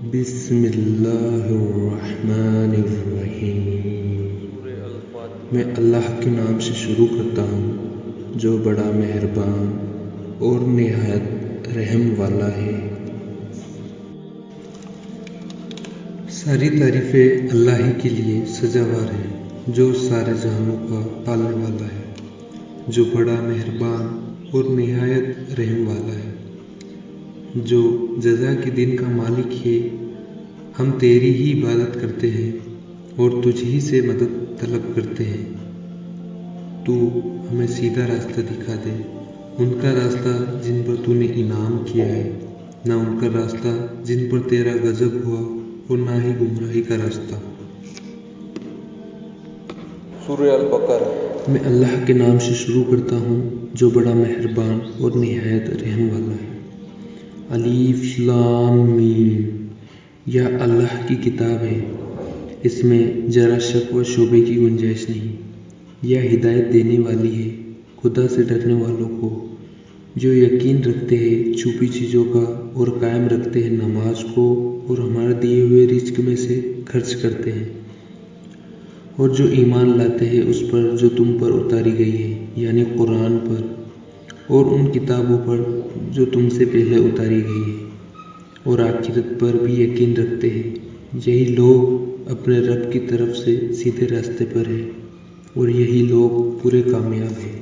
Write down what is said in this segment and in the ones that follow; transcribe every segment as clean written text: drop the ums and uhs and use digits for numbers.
بسم اللہ الرحمن الرحیم۔ میں اللہ کے نام سے شروع کرتا ہوں جو بڑا مہربان اور نہایت رحم والا ہے۔ ساری تعریفیں اللہ ہی کے لیے سزاوار ہیں جو سارے جہانوں کا پالنے والا ہے، جو بڑا مہربان اور نہایت رحم والا ہے، جو جزا کے دن کا مالک ہے۔ ہم تیری ہی عبادت کرتے ہیں اور تجھ ہی سے مدد طلب کرتے ہیں۔ تو ہمیں سیدھا راستہ دکھا دے، ان کا راستہ جن پر تو نے انعام کیا ہے، نہ ان کا راستہ جن پر تیرا غضب ہوا، اور نہ ہی گمراہی کا راستہ۔ سورہ البقرہ۔ میں اللہ کے نام سے شروع کرتا ہوں جو بڑا مہربان اور نہایت رحم والا ہے۔ الف لام میم۔ یہ اللہ کی کتاب ہے، اس میں ذرا شک و شبے کی گنجائش نہیں۔ یہ ہدایت دینے والی ہے خدا سے ڈرنے والوں کو، جو یقین رکھتے ہیں چھپی چیزوں کا اور قائم رکھتے ہیں نماز کو اور ہمارے دیے ہوئے رزق میں سے خرچ کرتے ہیں، اور جو ایمان لاتے ہیں اس پر جو تم پر اتاری گئی ہے، یعنی قرآن پر، اور ان کتابوں پر جو تم سے پہلے اتاری گئی ہے، اور آخرت پر بھی یقین رکھتے ہیں۔ یہی لوگ اپنے رب کی طرف سے سیدھے راستے پر ہیں، اور یہی لوگ پورے کامیاب ہیں۔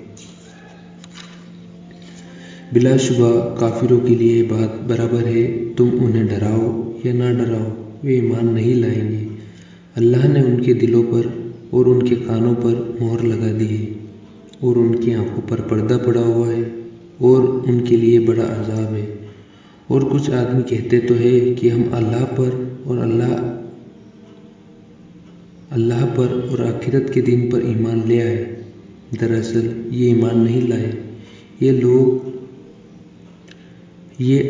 بلا شبہ کافروں کے لیے یہ بات برابر ہے، تم انہیں ڈراؤ یا نہ ڈراؤ، وہ ایمان نہیں لائیں گے۔ اللہ نے ان کے دلوں پر اور ان کے کانوں پر مہر لگا دی ہے، اور ان کی آنکھوں پر پردہ پڑا ہوا ہے، اور ان کے لیے بڑا عذاب ہے۔ اور کچھ آدمی کہتے تو ہے کہ ہم اللہ پر اور آخرت کے دن پر ایمان لے آئے، دراصل یہ ایمان نہیں لائے۔ یہ لوگ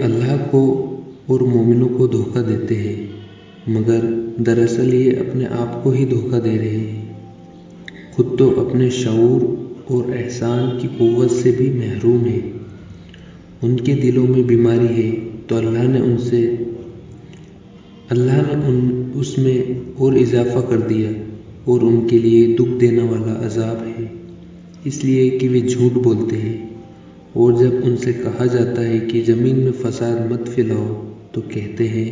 اللہ کو اور مومنوں کو دھوکہ دیتے ہیں، مگر دراصل یہ اپنے آپ کو ہی دھوکہ دے رہے ہیں۔ خود تو اپنے شعور اور احسان کی قوت سے بھی محروم ہیں۔ ان کے دلوں میں بیماری ہے تو اللہ نے اس میں اور اضافہ کر دیا، اور ان کے لیے دکھ دینے والا عذاب ہے، اس لیے کہ وہ جھوٹ بولتے ہیں۔ اور جب ان سے کہا جاتا ہے کہ زمین میں فساد مت پھیلاؤ تو کہتے ہیں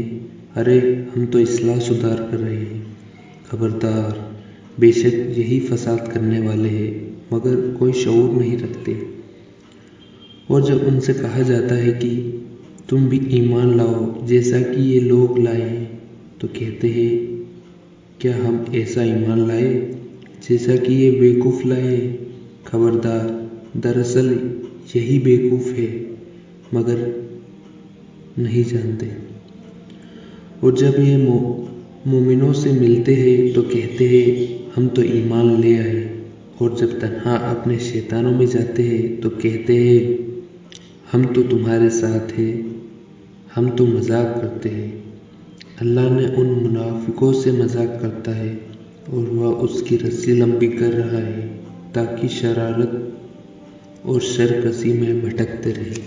ارے ہم تو اصلاح سدھار کر رہے ہیں۔ خبردار، بے شک یہی فساد کرنے والے ہیں مگر کوئی شعور نہیں رکھتے۔ اور جب ان سے کہا جاتا ہے کہ تم بھی ایمان لاؤ جیسا کہ یہ لوگ لائے ہیں تو کہتے ہیں کیا ہم ایسا ایمان لائے جیسا کہ یہ بیوقوف لائے ہیں؟ خبردار، دراصل یہی بیوقوف ہے مگر نہیں جانتے۔ اور جب یہ مومنوں سے ملتے ہیں تو کہتے ہیں ہم تو ایمان لے آئے، اور جب تنہا اپنے شیطانوں میں جاتے ہیں تو کہتے ہیں ہم تو تمہارے ساتھ ہیں، ہم تو مذاق کرتے ہیں۔ اللہ نے ان منافقوں سے مذاق کرتا ہے اور وہ اس کی رسی لمبی کر رہا ہے تاکہ شرارت اور شرکسی میں بھٹکتے رہے۔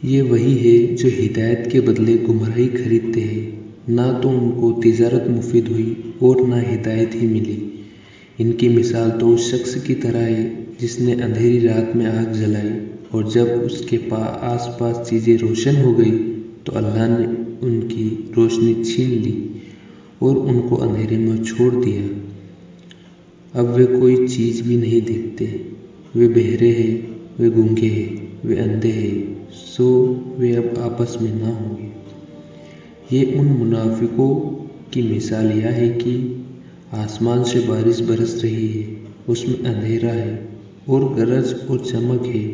یہ وہی ہے جو ہدایت کے بدلے گمراہی خریدتے ہیں، نہ تو ان کو تجارت مفید ہوئی اور نہ ہدایت ہی ملی۔ ان کی مثال تو اس شخص کی طرح ہے جس نے اندھیری رات میں آگ جلائی، اور جب اس کے آس پاس چیزیں روشن ہو گئی تو اللہ نے ان کی روشنی چھین لی اور ان کو اندھیرے میں چھوڑ دیا۔ اب وہ کوئی چیز بھی نہیں دیکھتے، وہ بہرے ہیں، وہ گونگے ہیں، وہ اندھے ہیں، سو وہ اب آپس میں نہ ہوں گے۔ یہ ان منافقوں کی مثال یہ ہے کہ آسمان سے بارش برس رہی ہے، اس میں اندھیرا ہے اور گرج اور چمک ہے،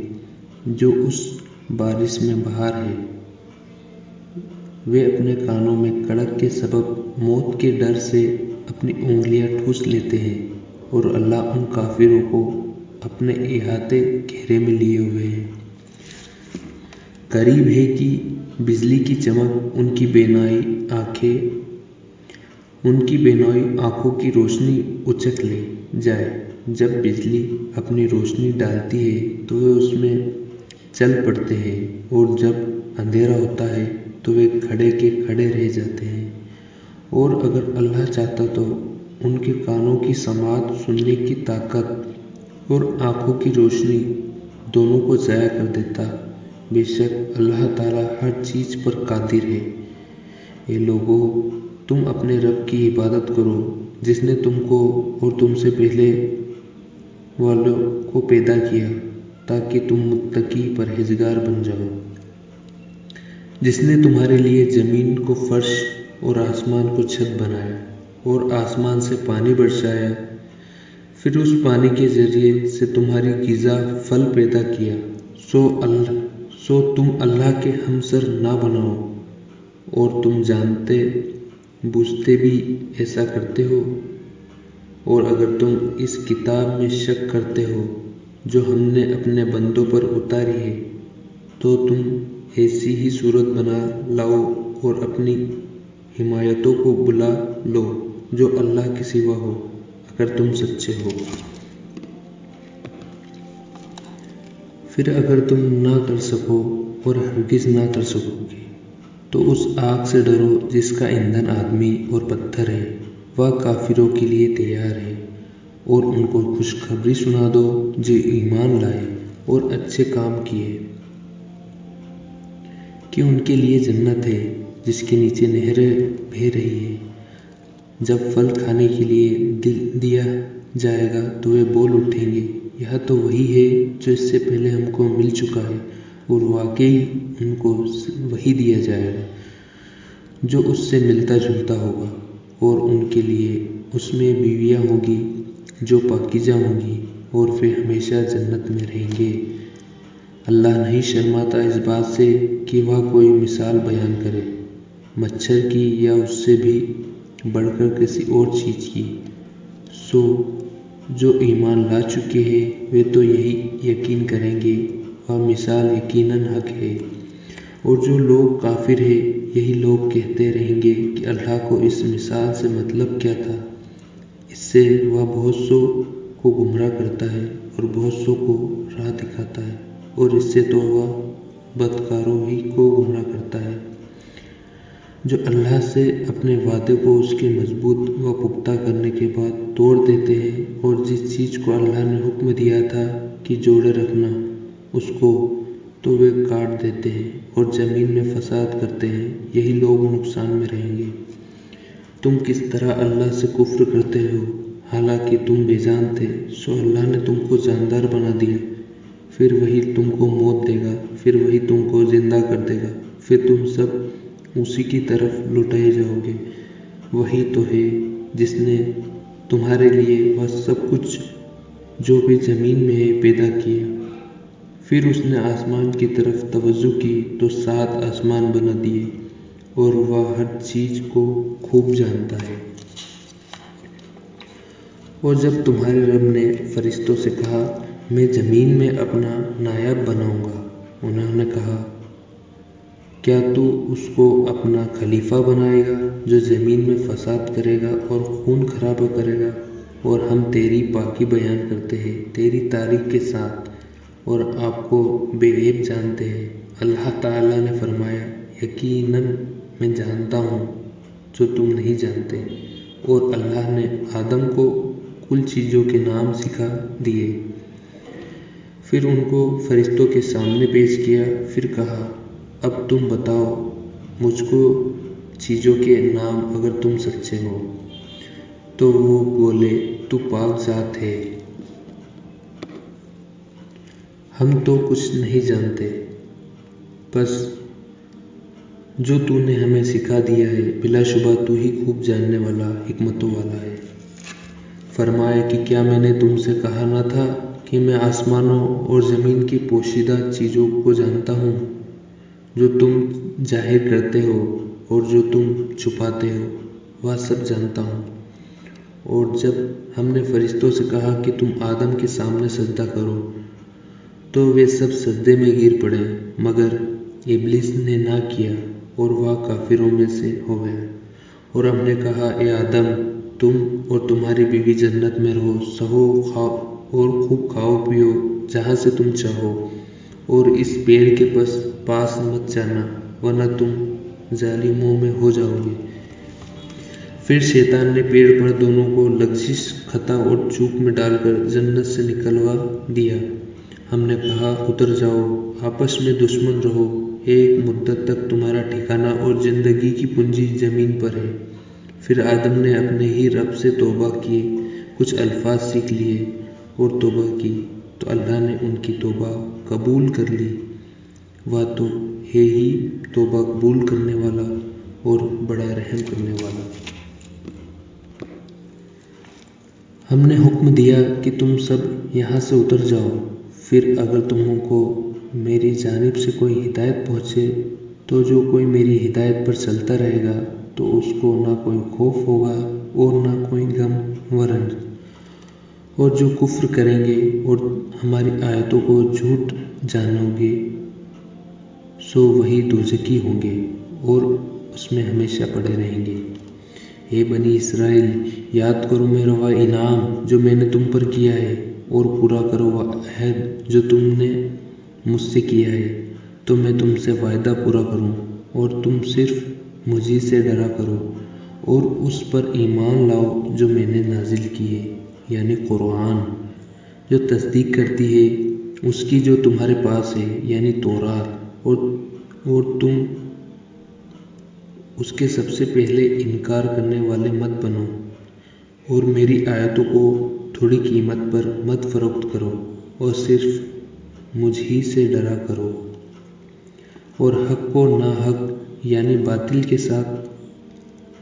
جو اس بارش میں بہار ہے۔ وہ اپنے کانوں میں کڑک کے سبب موت کے ڈر سے اپنی انگلیاں ٹھوس لیتے ہیں، اور اللہ ان کافروں کو اپنے احاطے گھیرے میں لیے ہوئے ہے۔ قریب ہے کہ بجلی کی چمک ان کی بینائی آنکھوں کی روشنی اچک لے جائے۔ جب بجلی اپنی روشنی ڈالتی ہے تو وہ اس میں چل پڑتے ہیں، اور جب اندھیرا ہوتا ہے تو وہ کھڑے کے کھڑے رہ جاتے ہیں، اور اگر اللہ چاہتا تو ان کے کانوں کی سماعت، سننے کی طاقت اور آنکھوں کی روشنی دونوں کو ضائع کر دیتا۔ بے شک اللہ تعالیٰ ہر چیز پر قادر ہے۔ اے لوگو، تم اپنے رب کی عبادت کرو جس نے تم کو اور تم سے پہلے والوں کو پیدا کیا تاکہ تم متقی پرہیزگار بن جاؤ، جس نے تمہارے لیے زمین کو فرش اور آسمان کو چھت بنایا اور آسمان سے پانی برسایا، پھر اس پانی کے ذریعے سے تمہاری غذا پھل پیدا کیا، سو تم اللہ کے ہمسر نہ بناؤ، اور تم جانتے بوجھتے بھی ایسا کرتے ہو۔ اور اگر تم اس کتاب میں شک کرتے ہو جو ہم نے اپنے بندوں پر اتاری ہے، تو تم ایسی ہی صورت بنا لاؤ اور اپنی حمایتوں کو بلا لو جو اللہ کے سوا ہو، اگر تم سچے ہو۔ پھر اگر تم نہ کر سکو اور ہرگز نہ کر سکو گے تو اس آگ سے ڈرو جس کا ایندھن آدمی اور پتھر ہے، وہ کافروں کے لیے تیار ہے، اور ان کو خوشخبری سنا دو جو ایمان لائے اور اچھے کام کیے کہ ان کے لیے جنت ہے جس کے نیچے نہریں بہہ رہی ہیں۔ جب پھل کھانے کے لیے دیا جائے گا تو وہ بول اٹھیں گے، یہ تو وہی ہے جو اس سے پہلے ہم کو مل چکا ہے، اور واقعی ان کو وہی دیا جائے گا جو اس سے ملتا جلتا ہوگا، اور ان کے لیے اس میں بیویاں ہوں گی جو پاکیزہ ہوں گی، اور وہ ہمیشہ جنت میں رہیں گے۔ اللہ نہیں شرماتا اس بات سے کہ وہ کوئی مثال بیان کرے، مچھر کی یا اس سے بھی بڑھ کر کسی اور چیز کی۔ سو جو ایمان لا چکے ہیں وہ تو یہی یقین کریں گے، وہ مثال یقیناً حق ہے، اور جو لوگ کافر ہیں یہی لوگ کہتے رہیں گے کہ اللہ کو اس مثال سے مطلب کیا تھا، اس سے وہ بہت سو کو گمراہ کرتا ہے اور بہت سو کو راہ دکھاتا ہے، اور اس سے تو وہ بدکاروں ہی کو گمراہ کرتا ہے جو اللہ سے اپنے وعدے کو اس کے مضبوط و پختہ کرنے کے بعد توڑ دیتے ہیں، اور جس چیز کو اللہ نے حکم دیا تھا کہ جوڑے رکھنا اس کو تو وہ کاٹ دیتے ہیں اور زمین میں فساد کرتے ہیں، یہی لوگ نقصان میں رہیں گے۔ تم کس طرح اللہ سے کفر کرتے ہو حالانکہ تم بے جان تھے، سو اللہ نے تم کو جاندار بنا دیا، پھر وہی تم کو موت دے گا، پھر وہی تم کو زندہ کر دے گا، پھر تم سب اسی کی طرف لوٹائے جاؤ گے۔ وہی تو ہے جس نے تمہارے لیے وہ سب کچھ جو بھی زمین میں ہے پیدا کیا، پھر اس نے آسمان کی طرف توجہ کی تو 7 آسمان بنا دیے، اور وہ ہر چیز کو خوب جانتا ہے۔ اور جب تمہارے رب نے فرشتوں سے کہا میں زمین میں اپنا نائب بناؤں گا، انہوں نے کہا کیا تو اس کو اپنا خلیفہ بنائے گا جو زمین میں فساد کرے گا اور خون خرابہ کرے گا؟ اور ہم تیری پاکی بیان کرتے ہیں تیری تعریف کے ساتھ، اور آپ کو بے عیب جانتے ہیں۔ اللہ تعالیٰ نے فرمایا یقیناً میں جانتا ہوں جو تم نہیں جانتے، اور اللہ نے آدم کو کل چیزوں کے نام سکھا دیے، پھر ان کو فرشتوں کے سامنے پیش کیا، پھر کہا اب تم بتاؤ مجھ کو چیزوں کے نام اگر تم سچے ہو۔ تو وہ بولے تو پاک ذات ہے، ہم تو کچھ نہیں جانتے، بس جو تو نے ہمیں سکھا دیا ہے، بلا شبہ تو ہی خوب جاننے والا حکمتوں والا ہے۔ فرمایا کہ کیا میں نے تم سے کہا نہ تھا کہ میں آسمانوں اور زمین کی پوشیدہ چیزوں کو جانتا ہوں، جو تم ظاہر کرتے ہو اور جو تم چھپاتے ہو، وہ سب جانتا ہوں۔ اور جب ہم نے فرشتوں سے کہا کہ تم آدم کے سامنے سجدہ کرو تو وہ سب سجدے میں گر پڑے مگر ابلیس نے نہ کیا اور وہ کافروں میں سے ہو گیا۔ اور ہم نے کہا اے آدم تم اور تمہاری بیوی جنت میں رہو، سہو کھاؤ اور خوب کھاؤ پیو جہاں سے تم چاہو، اور اس پیڑ کے پاس مت جانا ورنہ تم ظالموں میں ہو جاؤ گے۔ پھر شیطان نے پیڑ پر دونوں کو لغزش، خطا اور چوک میں ڈال کر جنت سے نکلوا دیا۔ ہم نے کہا اتر جاؤ، آپس میں دشمن رہو، ایک مدت تک تمہارا ٹھکانہ اور زندگی کی پونجی زمین پر ہے۔ پھر آدم نے اپنے ہی رب سے توبہ کیے، کچھ الفاظ سیکھ لیے اور توبہ کی تو اللہ نے ان کی توبہ قبول کر لی۔ وہ تو ہے ہی توبہ قبول کرنے والا اور بڑا رحم کرنے والا۔ ہم نے حکم دیا کہ تم سب یہاں سے اتر جاؤ، پھر اگر تم کو میری جانب سے کوئی ہدایت پہنچے تو جو کوئی میری ہدایت پر چلتا رہے گا تو اس کو نہ کوئی خوف ہوگا اور نہ کوئی غم و رنج، اور جو کفر کریں گے اور ہماری آیتوں کو جھوٹ جانو گے سو وہی دوزخی ہوں گے اور اس میں ہمیشہ پڑے رہیں گے۔ اے بنی اسرائیل، یاد کرو میرا وہ انعام جو میں نے تم پر کیا ہے، اور پورا کرو وہ عہد جو تم نے مجھ سے کیا ہے، تو میں تم سے وعدہ پورا کروں اور تم صرف مجھے سے ڈرا کرو اور اس پر ایمان لاؤ جو میں نے نازل کی ہے، یعنی قرآن، جو تصدیق کرتی ہے اس کی جو تمہارے پاس ہے، یعنی تورات، اور تم اس کے سب سے پہلے انکار کرنے والے مت بنو، اور میری آیتوں کو تھوڑی قیمت پر مت فروخت کرو اور صرف مجھ ہی سے ڈرا کرو، اور حق کو ناحق یعنی باطل کے ساتھ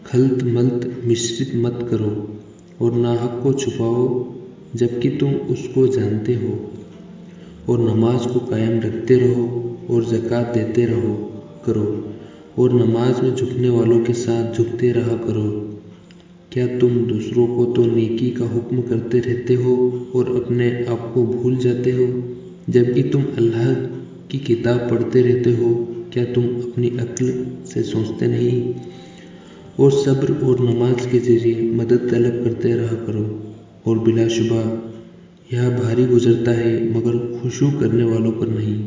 خلط ملط مشرت مت کرو، اور ناحق کو چھپاؤ جبکہ تم اس کو جانتے ہو، اور نماز کو قائم رکھتے رہو اور زکوٰۃ دیتے رہو کرو، اور نماز میں جھکنے والوں کے ساتھ جھکتے رہا کرو۔ کیا تم دوسروں کو تو نیکی کا حکم کرتے رہتے ہو اور اپنے آپ کو بھول جاتے ہو، جبکہ تم اللہ کی کتاب پڑھتے رہتے ہو؟ کیا تم اپنی عقل سے سوچتے نہیں؟ اور صبر اور نماز کے ذریعے مدد طلب کرتے رہا کرو، اور بلا شبہ یہ بھاری گزرتا ہے مگر خشوع کرنے والوں پر نہیں،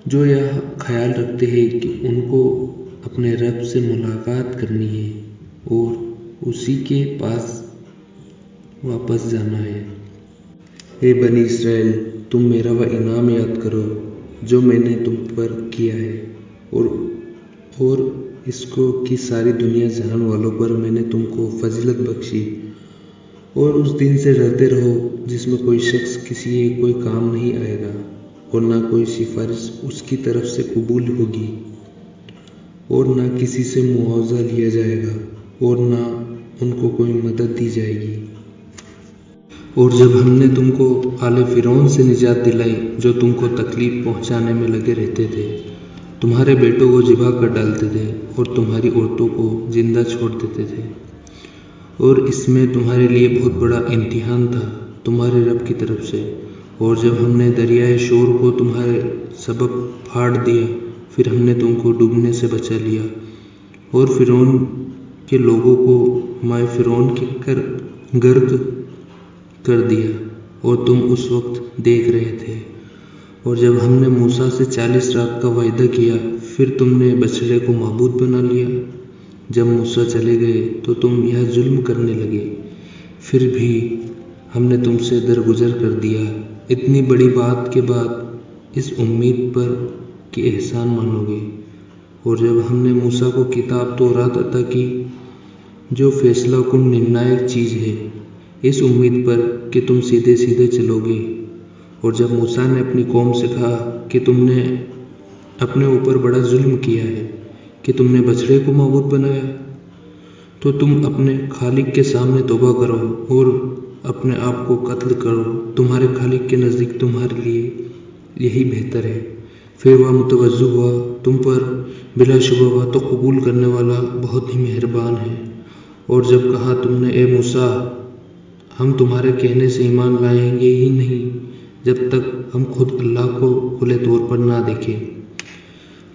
جو یہ خیال رکھتے ہیں کہ ان کو اپنے رب سے ملاقات کرنی ہے اور اسی کے پاس واپس جانا ہے۔ اے بنی اسرائیل، تم میرا وہ انعام یاد کرو جو میں نے تم پر کیا ہے، اور اس کو کہ ساری دنیا جہان والوں پر میں نے تم کو فضیلت بخشی، اور اس دن سے ڈرتے رہو جس میں کوئی شخص کسی کوئی کام نہیں آئے گا اور نہ کوئی سفارش اس کی طرف سے قبول ہوگی، اور نہ کسی سے معاوضہ لیا جائے گا اور نہ ان کو کوئی مدد دی جائے گی۔ اور جب ہم نے تم کو آل فرعون سے نجات دلائی جو تم کو تکلیف پہنچانے میں لگے رہتے تھے، تمہارے بیٹوں کو ذبح کر ڈالتے تھے اور تمہاری عورتوں کو زندہ چھوڑ دیتے تھے، اور اس میں تمہارے لیے بہت بڑا امتحان تھا تمہارے رب کی طرف سے۔ اور جب ہم نے دریائے شور کو تمہارے سبب پھاڑ دیا، پھر ہم نے تم کو ڈوبنے سے بچا لیا، اور فرعون کے لوگوں کو مائے فرعون کے غرق کر دیا، اور تم اس وقت دیکھ رہے تھے۔ اور جب ہم نے موسیٰ سے 40 رات کا وعدہ کیا، پھر تم نے بچڑے کو معبود بنا لیا۔ جب موسیٰ چلے گئے تو تم یہ ظلم کرنے لگے، پھر بھی ہم نے تم سے درگزر کر دیا۔ اتنی بڑی بات کے بعد اس امید پر کہ احسان مانو گے۔ اور جب ہم نے موسیٰ کو کتاب تورات عطا کی جو فیصلہ کن نرنائک چیز ہے، اس امید پر کہ تم سیدھے سیدھے چلو گے۔ اور جب موسیٰ نے اپنی قوم سے کہا کہ تم نے اپنے اوپر بڑا ظلم کیا ہے کہ تم نے بچڑے کو معبود بنایا، تو تم اپنے خالق کے سامنے توبہ کرو اور اپنے آپ کو قتل کرو، تمہارے خالق کے نزدیک تمہارے لیے یہی بہتر ہے۔ پھر وہ متوجہ ہوا تم پر، بلا شبہ وہ تو قبول کرنے والا بہت ہی مہربان ہے۔ اور جب کہا تم نے اے موسیٰ، ہم تمہارے کہنے سے ایمان لائیں گے ہی نہیں جب تک ہم خود اللہ کو کھلے طور پر نہ دیکھیں،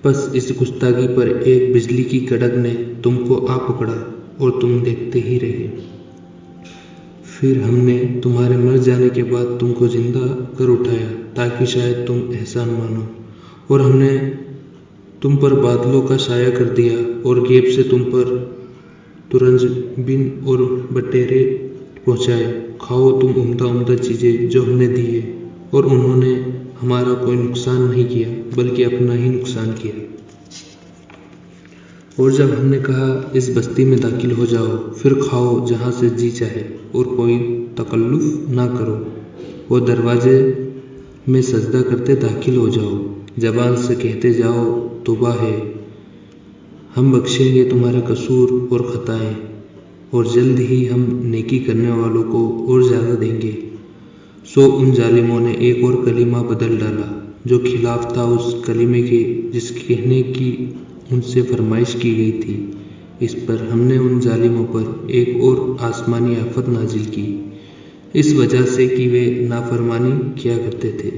بس اس گستاخی پر ایک بجلی کی کڑک نے تم کو آ پکڑا اور تم دیکھتے ہی رہے۔ پھر ہم نے تمہارے مر جانے کے بعد تم کو زندہ کر اٹھایا تاکہ شاید تم احسان مانو، اور ہم نے تم پر بادلوں کا سایہ کر دیا اور غیب سے تم پر ترنج بن اور بٹیرے پہنچائے۔ کھاؤ تم عمدہ عمدہ چیزیں جو ہم نے دی ہے، اور انہوں نے ہمارا کوئی نقصان نہیں کیا بلکہ اپنا ہی نقصان کیا۔ اور جب ہم نے کہا اس بستی میں داخل ہو جاؤ، پھر کھاؤ جہاں سے جی چاہے اور کوئی تکلف نہ کرو، وہ دروازے میں سجدہ کرتے داخل ہو جاؤ، زبان سے کہتے جاؤ توبہ ہے، ہم بخشیں گے تمہارے قصور اور خطائیں، اور جلد ہی ہم نیکی کرنے والوں کو اور زیادہ دیں گے۔ سو ان ظالموں نے ایک اور کلمہ بدل ڈالا جو خلاف تھا اس کلمے کے جس کہنے کی ان سے فرمائش کی گئی تھی۔ اس پر ہم نے ان ظالموں پر ایک اور آسمانی آفت نازل کی، اس وجہ سے کہ وہ نافرمانی کیا کرتے تھے۔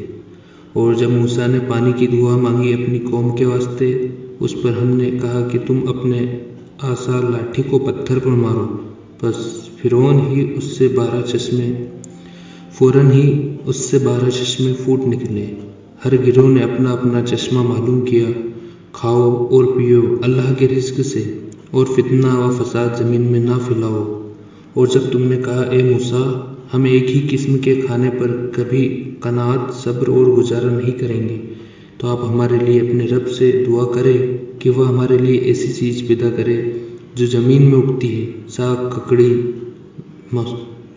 اور جب موسیٰ نے پانی کی دعا مانگی اپنی قوم کے واسطے، اس پر ہم نے کہا کہ تم اپنے عصا لاٹھی کو پتھر پر مارو، بس فوراً ہی اس سے 12 چشمے پھوٹ نکلے۔ ہر گروہ نے اپنا اپنا چشمہ معلوم کیا۔ کھاؤ اور پیو اللہ کے رزق سے، اور فتنہ و فساد زمین میں نہ پھیلاؤ۔ اور جب تم نے کہا اے موسیٰ ہم ایک ہی قسم کے کھانے پر کبھی قناعت، صبر اور گزارا نہیں کریں گے، تو آپ ہمارے لیے اپنے رب سے دعا کریں کہ وہ ہمارے لیے ایسی چیز پیدا کرے جو زمین میں اگتی ہے، ساگ، ککڑی،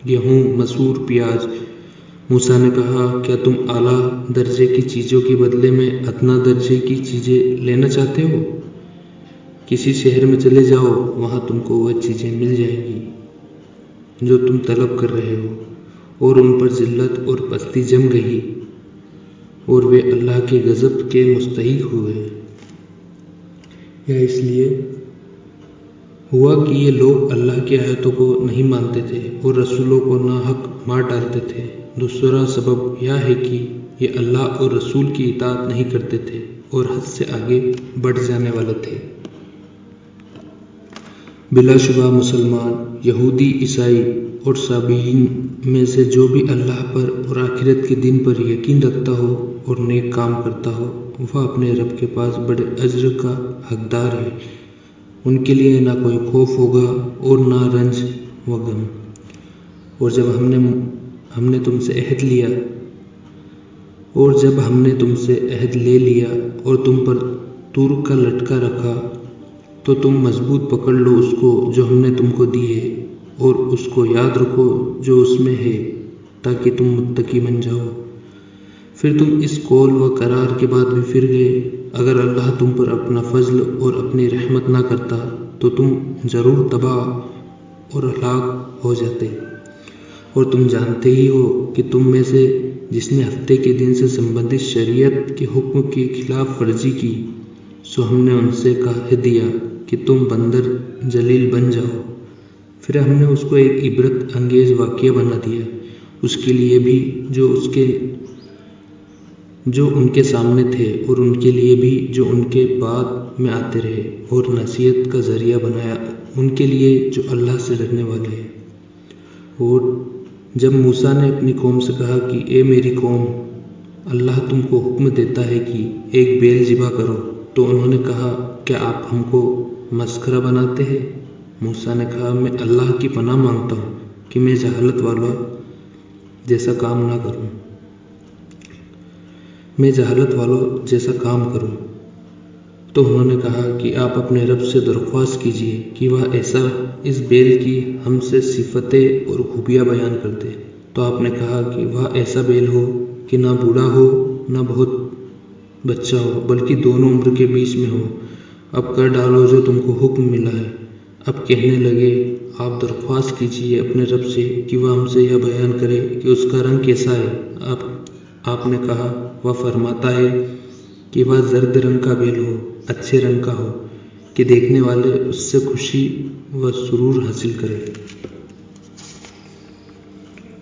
گیہوں، مسور، پیاز۔ موسیٰ نے کہا کیا تم اعلیٰ درجے کی چیزوں کے بدلے میں ادنیٰ درجے کی چیزیں لینا چاہتے ہو؟ کسی شہر میں چلے جاؤ، وہاں تم کو وہ چیزیں مل جائیں گی جو تم طلب کر رہے ہو، اور ان پر ذلت اور پستی جم گئی، اور وہ اللہ کے غضب کے مستحق ہوئے۔ یہ اس لیے ہوا کہ یہ لوگ اللہ کی آیتوں کو نہیں مانتے تھے اور رسولوں کو ناحق مار ڈالتے تھے۔ دوسرا سبب یہ ہے کہ یہ اللہ اور رسول کی اطاعت نہیں کرتے تھے اور حد سے آگے بڑھ جانے والے تھے۔ بلا شبہ مسلمان، یہودی، عیسائی اور سابئین میں سے جو بھی اللہ پر اور آخرت کے دن پر یقین رکھتا ہو اور نیک کام کرتا ہو، وہ اپنے رب کے پاس بڑے اجر کا حقدار ہے۔ ان کے لیے نہ کوئی خوف ہوگا اور نہ رنج و غم۔ اور جب ہم نے تم سے عہد لے لیا اور تم پر طور کا لٹکا رکھا، تو تم مضبوط پکڑ لو اس کو جو ہم نے تم کو دی ہے، اور اس کو یاد رکھو جو اس میں ہے، تاکہ تم متقی بن جاؤ۔ پھر تم اس قول و قرار کے بعد بھی پھر گئے۔ اگر اللہ تم پر اپنا فضل اور اپنی رحمت نہ کرتا تو تم ضرور تباہ اور ہلاک ہو جاتے۔ اور تم جانتے ہی ہو کہ تم میں سے جس نے ہفتے کے دن سے سبندھت شریعت کے حکم کی خلاف ورزی کی، سو ہم نے ان سے کہہ دیا کہ تم بندر ذلیل بن جاؤ۔ پھر ہم نے اس کو ایک عبرت انگیز واقعہ بنا دیا، اس کے لیے بھی جو ان کے سامنے تھے اور ان کے لیے بھی جو ان کے بعد میں آتے رہے، اور نصیحت کا ذریعہ بنایا ان کے لیے جو اللہ سے ڈرنے والے ہیں۔ اور جب موسیٰ نے اپنی قوم سے کہا کہ اے میری قوم، اللہ تم کو حکم دیتا ہے کہ ایک بیل ذبح کرو، تو انہوں نے کہا کیا آپ ہم کو مسخرہ بناتے ہیں؟ موسیٰ نے کہا میں اللہ کی پناہ مانگتا ہوں کہ میں جہالت والوں جیسا کام کروں۔ تو انہوں نے کہا کہ آپ اپنے رب سے درخواست کیجئے کہ وہ اس بیل کی ہم سے صفتیں اور خوبیاں بیان کر دے۔ تو آپ نے کہا کہ وہ ایسا بیل ہو کہ نہ بوڑھا ہو نہ بہت بچہ ہو، بلکہ دونوں عمر کے بیچ میں ہو۔ اب کر ڈالو جو تم کو حکم ملا ہے۔ اب کہنے لگے آپ درخواست کیجئے اپنے رب سے کہ وہ ہم سے یہ بیان کرے کہ اس کا رنگ کیسا ہے۔ آپ نے کہا وہ فرماتا ہے کہ وہ زرد رنگ کا بیل ہو، اچھے رنگ کا ہو کہ دیکھنے والے اس سے خوشی و سرور حاصل کرے۔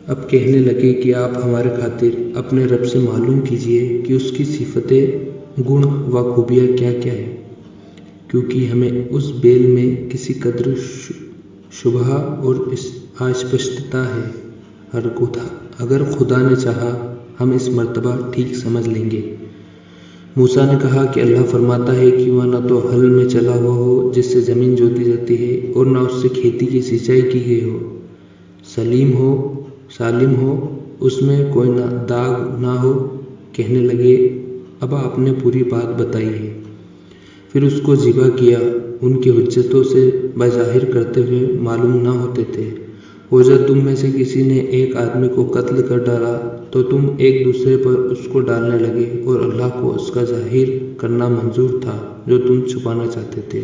اب کہنے لگے کہ آپ ہمارے خاطر اپنے رب سے معلوم کیجئے کہ اس کی صفتیں، گن و خوبیاں کیا کیا ہیں، کیونکہ ہمیں اس بیل میں کسی قدر شبہ اور اسپشٹتا ہے۔ اگر خدا نے چاہا ہم اس مرتبہ ٹھیک سمجھ لیں گے۔ موسیٰ نے کہا کہ اللہ فرماتا ہے کہ وہ نہ تو ہل میں چلا ہوا ہو جس سے زمین جوتی جاتی ہے اور نہ اس سے کھیتی کی سینچائی کی گئی ہو، سالم ہو، اس میں کوئی داغ نہ ہو۔ کہنے لگے اب آپ نے پوری بات بتائی ہے۔ پھر اس کو ذبح کیا۔ ان کی حجتوں سے بظاہر کرتے ہوئے معلوم نہ ہوتے تھے، اور جب تم میں سے کسی نے ایک آدمی کو قتل کر ڈالا تو تم ایک دوسرے پر اس کو ڈالنے لگے، اور اللہ کو اس کا ظاہر کرنا منظور تھا جو تم چھپانا چاہتے تھے۔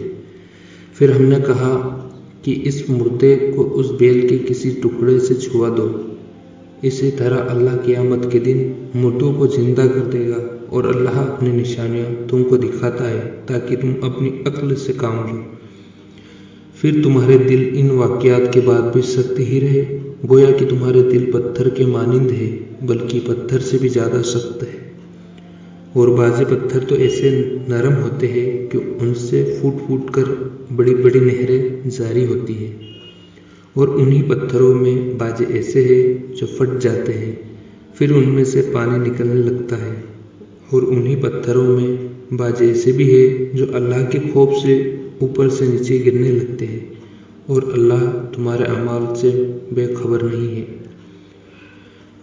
پھر ہم نے کہا کہ اس مردے کو اس بیل کے کسی ٹکڑے سے چھوا دو۔ اسی طرح اللہ قیامت کے دن مردوں کو زندہ کر دے گا، اور اللہ اپنی نشانیاں تم کو دکھاتا ہے تاکہ تم اپنی عقل سے کام لو۔ پھر تمہارے دل ان واقعات کے بعد بھی سخت ہی رہے، گویا کہ تمہارے دل پتھر کے مانند ہے، بلکہ پتھر سے بھی زیادہ سخت ہے۔ اور بعض پتھر تو ایسے نرم ہوتے ہیں کہ ان سے پھوٹ پھوٹ کر بڑی بڑی نہریں جاری ہوتی ہیں، اور انہی پتھروں میں بعض ایسے ہیں جو پھٹ جاتے ہیں، پھر ان میں سے پانی نکلنے لگتا ہے، اور انہی پتھروں میں بعض ایسے بھی ہیں جو اللہ کے خوف سے اوپر سے نیچے گرنے لگتے ہیں، اور اللہ تمہارے اعمال سے بے خبر نہیں ہے۔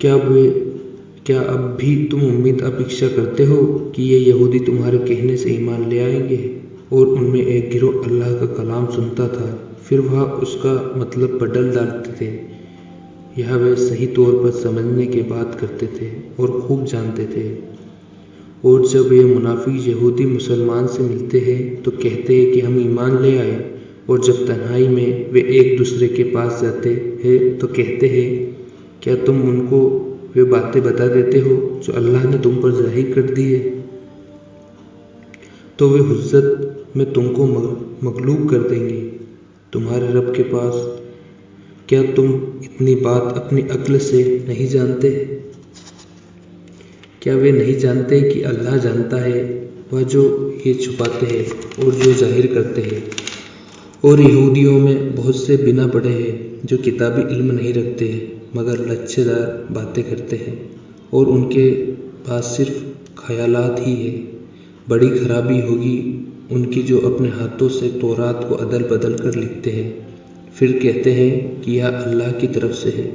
کیا اب بھی تم امید اپیکشا کرتے ہو کہ یہ یہودی تمہارے کہنے سے ایمان لے آئیں گے؟ اور ان میں ایک گروہ اللہ کا کلام سنتا تھا، پھر وہ اس کا مطلب بدل ڈالتے تھے، یا وہ صحیح طور پر سمجھنے کے بات کرتے تھے اور خوب جانتے تھے۔ اور جب یہ منافق یہودی مسلمان سے ملتے ہیں تو کہتے ہیں کہ ہم ایمان لے آئے، اور جب تنہائی میں وہ ایک دوسرے کے پاس جاتے ہیں تو کہتے ہیں کیا تم ان کو وہ باتیں بتا دیتے ہو جو اللہ نے تم پر ظاہر کر دی ہے؟ تو وہ حجت میں تم کو مغلوب کر دیں گے تمہارے رب کے پاس۔ کیا تم اتنی بات اپنی عقل سے نہیں جانتے؟ کیا وہ نہیں جانتے کہ اللہ جانتا ہے وہ جو یہ چھپاتے ہیں اور جو ظاہر کرتے ہیں؟ اور یہودیوں میں بہت سے بنا پڑھے ہیں جو کتابی علم نہیں رکھتے مگر لچھے دار باتیں کرتے ہیں، اور ان کے پاس صرف خیالات ہی ہے۔ بڑی خرابی ہوگی ان کی جو اپنے ہاتھوں سے تورات کو عدل بدل کر لکھتے ہیں، پھر کہتے ہیں کہ یہ اللہ کی طرف سے ہے،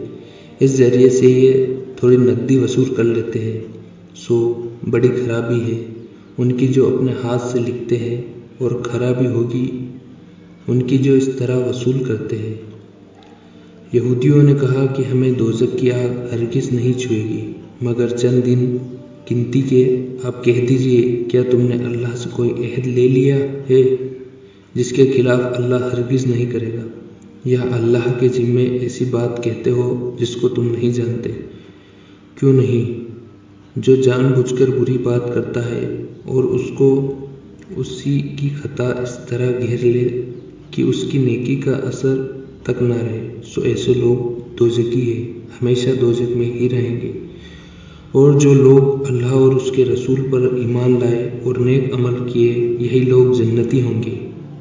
اس ذریعے سے یہ تھوڑی نقدی وصول کر لیتے ہیں۔ سو بڑی خرابی ہے ان کی جو اپنے ہاتھ سے لکھتے ہیں، اور خرابی ہوگی ان کی جو اس طرح وصول کرتے ہیں۔ یہودیوں نے کہا کہ ہمیں دوزخ کی آگ ہرگز نہیں چھوئے گی مگر چند دن گنتی کے۔ آپ کہہ دیجئے کیا تم نے اللہ سے کوئی عہد لے لیا ہے جس کے خلاف اللہ ہرگز نہیں کرے گا، یا اللہ کے ذمے ایسی بات کہتے ہو جس کو تم نہیں جانتے؟ کیوں نہیں؟ جو جان بوجھ کر بری بات کرتا ہے اور اس کو اسی کی خطا اس طرح گھیر لے کہ اس کی نیکی کا اثر تک نہ رہے، سو ایسے لوگ دوزخی ہیں، ہمیشہ دوزخ میں ہی رہیں گے۔ اور جو لوگ اللہ اور اس کے رسول پر ایمان لائے اور نیک عمل کیے، یہی لوگ جنتی ہوں گے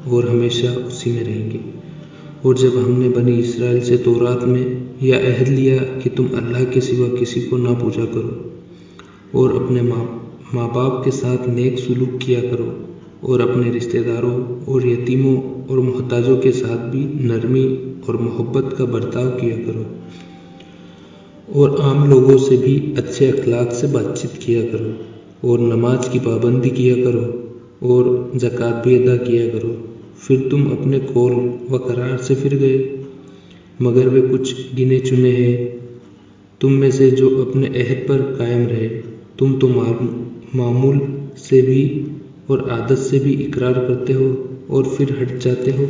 اور ہمیشہ اسی میں رہیں گے۔ اور جب ہم نے بنی اسرائیل سے تورات میں یہ عہد لیا کہ تم اللہ کے سوا کسی کو نہ پوجا کرو، اور اپنے ماں باپ کے ساتھ نیک سلوک کیا کرو، اور اپنے رشتہ داروں اور یتیموں اور محتاجوں کے ساتھ بھی نرمی اور محبت کا برتاؤ کیا کرو، اور عام لوگوں سے بھی اچھے اخلاق سے بات چیت کیا کرو، اور نماز کی پابندی کیا کرو، اور زکوٰۃ بھی ادا کیا کرو۔ پھر تم اپنے قول و قرار سے پھر گئے، مگر وہ کچھ گنے چنے ہیں تم میں سے جو اپنے عہد پر قائم رہے۔ تم تو معمول سے بھی اور عادت سے بھی اقرار کرتے ہو اور پھر ہٹ جاتے ہو۔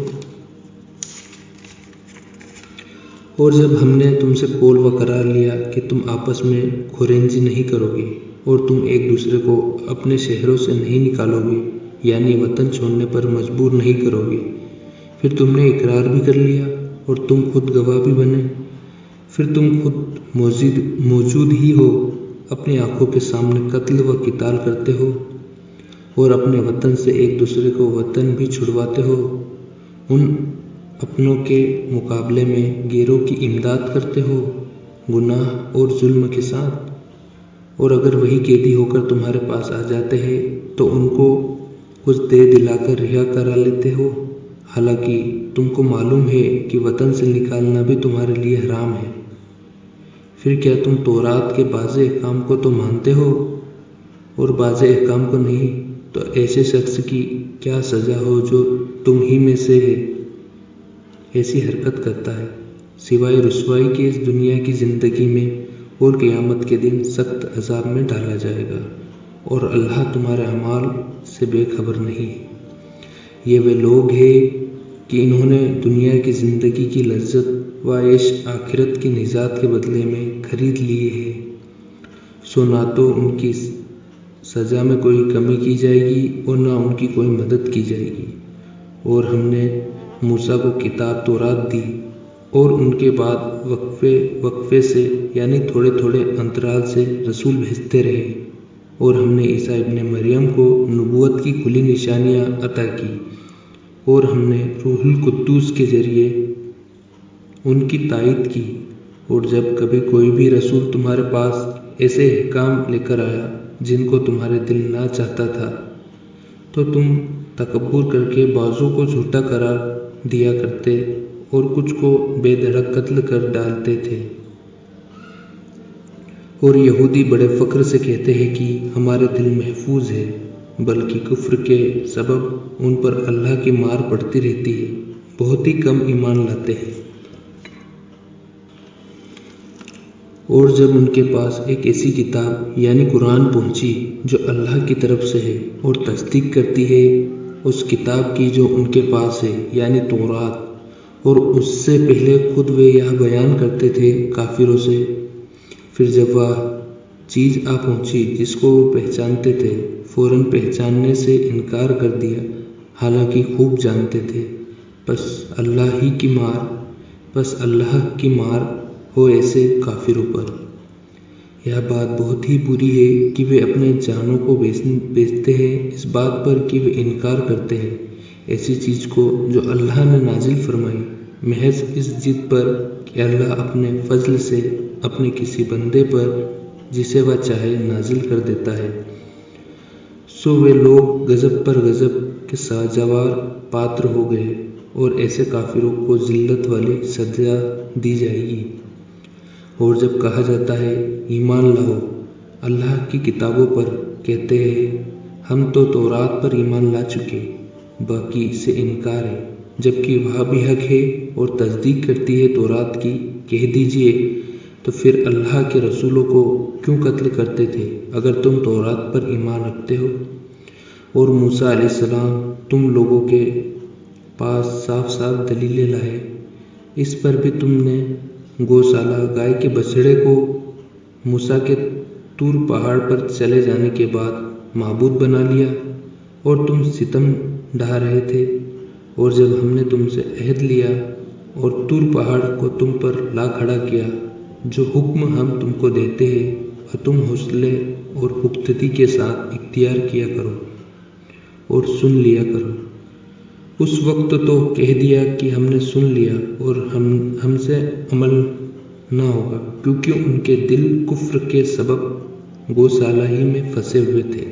اور جب ہم نے تم سے قول و قرار لیا کہ تم آپس میں خورینزی نہیں کرو گے، اور تم ایک دوسرے کو اپنے شہروں سے نہیں نکالو گے، یعنی وطن چھوڑنے پر مجبور نہیں کرو گے، پھر تم نے اقرار بھی کر لیا اور تم خود گواہ بھی بنے، پھر تم خود موجود ہی ہو، اپنی آنکھوں کے سامنے قتل و قتال کرتے ہو، اور اپنے وطن سے ایک دوسرے کو وطن بھی چھڑواتے ہو، ان اپنوں کے مقابلے میں غیروں کی امداد کرتے ہو گناہ اور ظلم کے ساتھ۔ اور اگر وہی قیدی ہو کر تمہارے پاس آ جاتے ہیں تو ان کو کچھ دے دلا کر رہا کرا لیتے ہو، حالانکہ تم کو معلوم ہے کہ وطن سے نکالنا بھی تمہارے لیے حرام ہے۔ پھر کیا تم تورات کے بعض احکام کو تو مانتے ہو اور بعض احکام کو نہیں؟ تو ایسے شخص کی کیا سزا ہو جو تم ہی میں سے ہے ایسی حرکت کرتا ہے، سوائے رسوائی کے اس دنیا کی زندگی میں، اور قیامت کے دن سخت عذاب میں ڈالا جائے گا، اور اللہ تمہارے اعمال سے بے خبر نہیں۔ یہ وہ لوگ ہیں کہ انہوں نے دنیا کی زندگی کی لذت و عیش آخرت کی نجات کے بدلے میں خرید لیے ہے، سو نہ تو ان کی سزا میں کوئی کمی کی جائے گی اور نہ ان کی کوئی مدد کی جائے گی۔ اور ہم نے موسیٰ کو کتاب تورات دی، اور ان کے بعد وقفے سے یعنی تھوڑے تھوڑے انترال سے رسول بھیجتے رہے، اور ہم نے عیسیٰ ابن مریم کو نبوت کی کھلی نشانیاں عطا کی، اور ہم نے روح القدس کے ذریعے ان کی تائید کی۔ اور جب کبھی کوئی بھی رسول تمہارے پاس ایسے احکام لے کر آیا جن کو تمہارے دل نہ چاہتا تھا، تو تم تکبر کر کے بعضوں کو جھوٹا قرار دیا کرتے اور کچھ کو بے دھڑک قتل کر ڈالتے تھے۔ اور یہودی بڑے فخر سے کہتے ہیں کہ ہمارے دل محفوظ ہے، بلکہ کفر کے سبب ان پر اللہ کی مار پڑتی رہتی ہے، بہت ہی کم ایمان لاتے ہیں۔ اور جب ان کے پاس ایک ایسی کتاب یعنی قرآن پہنچی جو اللہ کی طرف سے ہے اور تصدیق کرتی ہے اس کتاب کی جو ان کے پاس ہے یعنی تورات، اور اس سے پہلے خود وہ یہ بیان کرتے تھے کافروں سے، پھر جب وہ چیز آ پہنچی جس کو وہ پہچانتے تھے، فوراً پہچاننے سے انکار کر دیا، حالانکہ خوب جانتے تھے۔ پس اللہ کی مار ہو ایسے کافروں پر۔ یہ بات بہت ہی بری ہے کہ وہ اپنے جانوں کو بیچتے ہیں اس بات پر کہ وہ انکار کرتے ہیں ایسی چیز کو جو اللہ نے نازل فرمائی، محض اس ضد پر کہ اللہ اپنے فضل سے اپنے کسی بندے پر جسے وہ چاہے نازل کر دیتا ہے۔ سو وہ لوگ غضب پر غضب کے سزاوار پاتر ہو گئے، اور ایسے کافروں کو ذلت والی سزا دی جائے گی۔ اور جب کہا جاتا ہے ایمان لاؤ اللہ کی کتابوں پر، کہتے ہیں ہم تو تورات پر ایمان لا چکے، باقی سے انکار ہے، جبکہ وہ بھی حق ہے اور تصدیق کرتی ہے تورات کی۔ کہہ دیجئے تو پھر اللہ کے رسولوں کو کیوں قتل کرتے تھے اگر تم تورات پر ایمان رکھتے ہو؟ اور موسیٰ علیہ السلام تم لوگوں کے پاس صاف صاف دلیلیں لائے، اس پر بھی تم نے گوشالہ گائے کے بچڑے کو موسیٰ کے طور پہاڑ پر چلے جانے کے بعد معبود بنا لیا، اور تم ستم ڈھا رہے تھے۔ اور جب ہم نے تم سے عہد لیا اور طور پہاڑ کو تم پر لا کھڑا کیا، جو حکم ہم تم کو دیتے ہیں اور تم حوصلے اور پختگی کے ساتھ اختیار کیا کرو اور سن لیا کرو، اس وقت تو کہہ دیا کہ ہم نے سن لیا اور ہم سے عمل نہ ہوگا، کیونکہ ان کے دل کفر کے سبب گوشالہ ہی میں پھنسے ہوئے تھے۔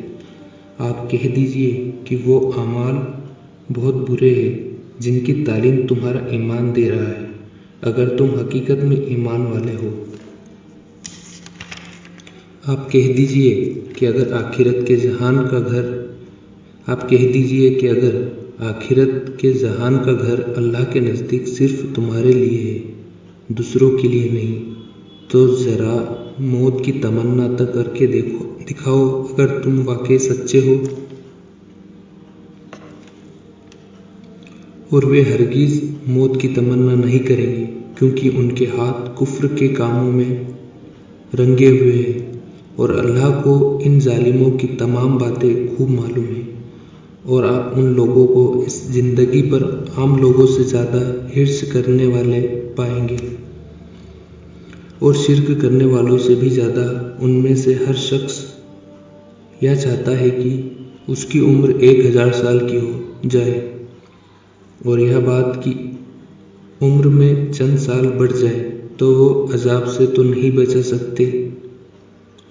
آپ کہہ دیجئے کہ وہ اعمال بہت برے ہیں جن کی تعلیم تمہارا ایمان دے رہا ہے، اگر تم حقیقت میں ایمان والے ہو۔ آپ کہہ دیجئے کہ اگر آخرت کے ذہان کا گھر اللہ کے نزدیک صرف تمہارے لیے ہے، دوسروں کے لیے نہیں، تو ذرا موت کی تمنا تک کر کے دکھاؤ اگر تم واقعی سچے ہو۔ اور وہ ہرگز موت کی تمنا نہیں کریں گے، کیونکہ ان کے ہاتھ کفر کے کاموں میں رنگے ہوئے ہیں، اور اللہ کو ان ظالموں کی تمام باتیں خوب معلوم ہیں۔ اور آپ ان لوگوں کو اس زندگی پر عام لوگوں سے زیادہ حرص کرنے والے پائیں گے، اور شرک کرنے والوں سے بھی زیادہ۔ ان میں سے ہر شخص یہ چاہتا ہے کہ اس کی عمر 1000 سال کی ہو جائے، اور یہ بات کہ عمر میں چند سال بڑھ جائے تو وہ عذاب سے تو نہیں بچ سکتے،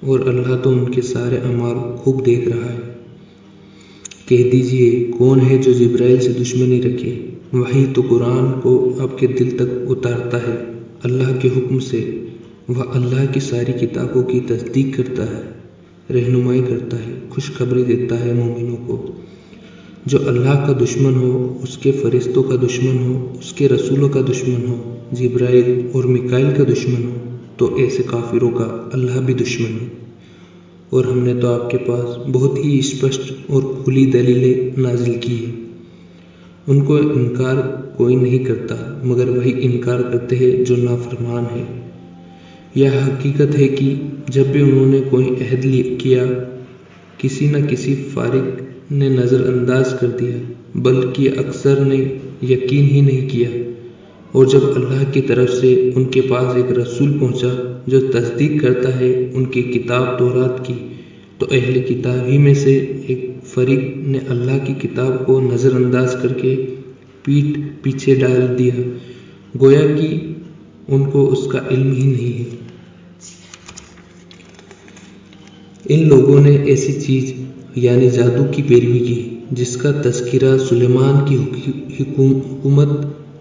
اور اللہ تو ان کے سارے اعمال خوب دیکھ رہا ہے۔ کہہ دیجئے کون ہے جو جبرائیل سے دشمنی رکھے؟ وہی تو قرآن کو آپ کے دل تک اتارتا ہے اللہ کے حکم سے۔ وہ اللہ کی ساری کتابوں کی تصدیق کرتا ہے، رہنمائی کرتا ہے، خوشخبری دیتا ہے مومنوں کو۔ جو اللہ کا دشمن ہو، اس کے فرشتوں کا دشمن ہو، اس کے رسولوں کا دشمن ہو، جبرائیل اور میکائیل کا دشمن ہو، تو ایسے کافروں کا اللہ بھی دشمن ہے۔ اور ہم نے تو آپ کے پاس بہت ہی اسپشٹ اور کھلی دلیلیں نازل کی ہیں۔ ان کو انکار کوئی نہیں کرتا مگر وہی انکار کرتے ہیں جو نافرمان ہے۔ یہ حقیقت ہے کہ جب بھی انہوں نے کوئی عہد کیا، کسی نہ کسی فارق نے نظر انداز کر دیا، بلکہ اکثر نے یقین ہی نہیں کیا۔ اور جب اللہ کی طرف سے ان کے پاس ایک رسول پہنچا جو تصدیق کرتا ہے ان کی کتاب تورات کی، تو اہل کتاب ہی میں سے ایک فریق نے اللہ کی کتاب کو نظر انداز کر کے پیٹھ پیچھے ڈال دیا، گویا کہ ان کو اس کا علم ہی نہیں ہے۔ ان لوگوں نے ایسی چیز یعنی جادو کی پیروی کی جس کا تذکرہ سلیمان کی حکومت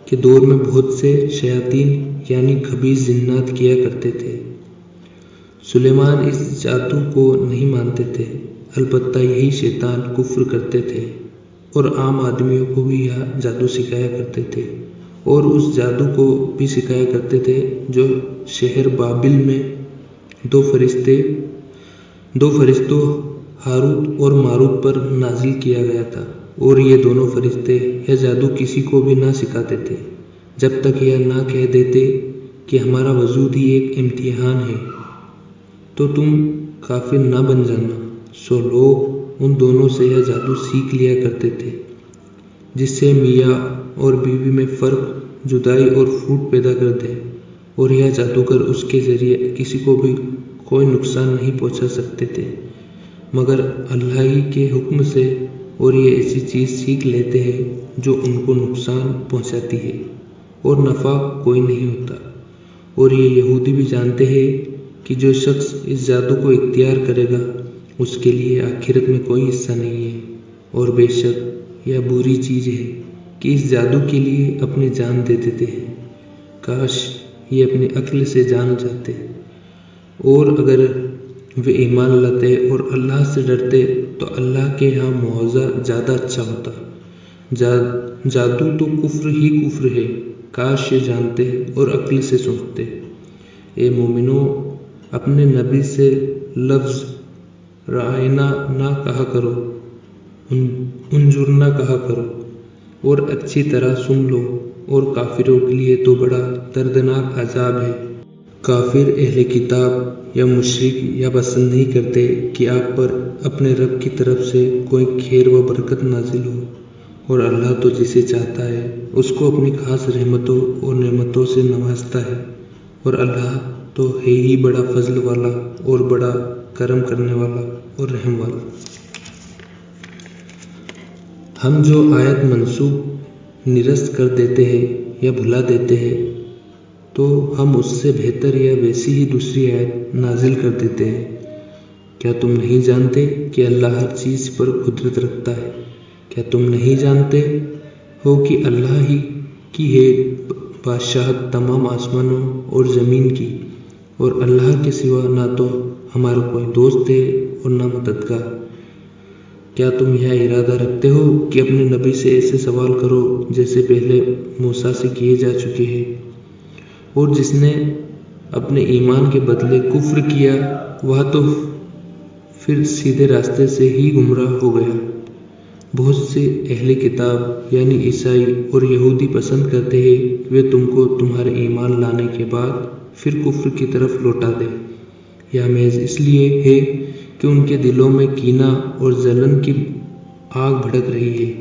کے دور میں بہت سے شیاطین یعنی خبیث جنات کیا کرتے تھے۔ سلیمان اس جادو کو نہیں مانتے تھے، البتہ یہی شیطان کفر کرتے تھے اور عام آدمیوں کو بھی یہ جادو سکھایا کرتے تھے، اور اس جادو کو بھی سکھایا کرتے تھے جو شہر بابل میں دو فرشتوں ہاروت اور ماروت پر نازل کیا گیا تھا، اور یہ دونوں فرشتے یہ جادو کسی کو بھی نہ سکھاتے تھے جب تک یہ نہ کہہ دیتے کہ ہمارا وجود ہی ایک امتحان ہے، تو تم کافر نہ بن جانا۔ سو لوگ ان دونوں سے یہ جادو سیکھ لیا کرتے تھے جس سے میاں اور بیوی میں فرق، جدائی اور پھوٹ پیدا کر دے، اور یہ جادوگر اس کے ذریعے کسی کو بھی کوئی نقصان نہیں پہنچا سکتے تھے مگر اللہ ہی کے حکم سے، اور یہ ایسی چیز سیکھ لیتے ہیں جو ان کو نقصان پہنچاتی ہے اور نفع کوئی نہیں ہوتا۔ اور یہ یہودی بھی جانتے ہیں کہ جو شخص اس جادو کو اختیار کرے گا اس کے لیے آخرت میں کوئی حصہ نہیں ہے، اور بے شک یہ بری چیز ہے کہ اس جادو کے لیے اپنی جان دے دیتے ہیں۔ کاش یہ اپنی عقل سے جان جاتے، اور اگر وہ ایمان لاتے اور اللہ سے ڈرتے تو اللہ کے ہاں معاوضہ زیادہ اچھا ہوتا۔ جادو تو کفر ہی کفر ہے، کاش یہ جانتے اور عقل سے سوچتے۔ اے مومنوں، اپنے نبی سے لفظ رائنا نہ کہا کرو، انظرنا کہا کرو، اور اچھی طرح سن لو، اور کافروں کے لیے تو بڑا دردناک عذاب ہے۔ کافر اہل کتاب یا مشرک یا پسند نہیں کرتے کہ آپ پر اپنے رب کی طرف سے کوئی خیر و برکت نازل ہو، اور اللہ تو جسے چاہتا ہے اس کو اپنی خاص رحمتوں اور نعمتوں سے نوازتا ہے، اور اللہ تو ہے ہی بڑا فضل والا اور بڑا کرم کرنے والا اور رحم والا۔ ہم جو آیت منسوخ نرست کر دیتے ہیں یا بھلا دیتے ہیں تو ہم اس سے بہتر یا ویسی ہی دوسری آیت نازل کر دیتے ہیں۔ کیا تم نہیں جانتے کہ اللہ ہر چیز پر قدرت رکھتا ہے؟ کیا تم نہیں جانتے ہو کہ اللہ ہی کی ہے بادشاہت تمام آسمانوں اور زمین کی، اور اللہ کے سوا نہ تو ہمارا کوئی دوست ہے اور نہ مددگار۔ کیا تم یہ ارادہ رکھتے ہو کہ اپنے نبی سے ایسے سوال کرو جیسے پہلے موسیٰ سے کیے جا چکے ہیں؟ اور جس نے اپنے ایمان کے بدلے کفر کیا وہ تو پھر سیدھے راستے سے ہی گمراہ ہو گیا۔ بہت سے اہل کتاب یعنی عیسائی اور یہودی پسند کرتے ہیں کہ وہ تم کو تمہارے ایمان لانے کے بعد پھر کفر کی طرف لوٹا دے۔ یہ محض اس لیے ہے کہ ان کے دلوں میں کینہ اور جلن کی آگ بھڑک رہی ہے۔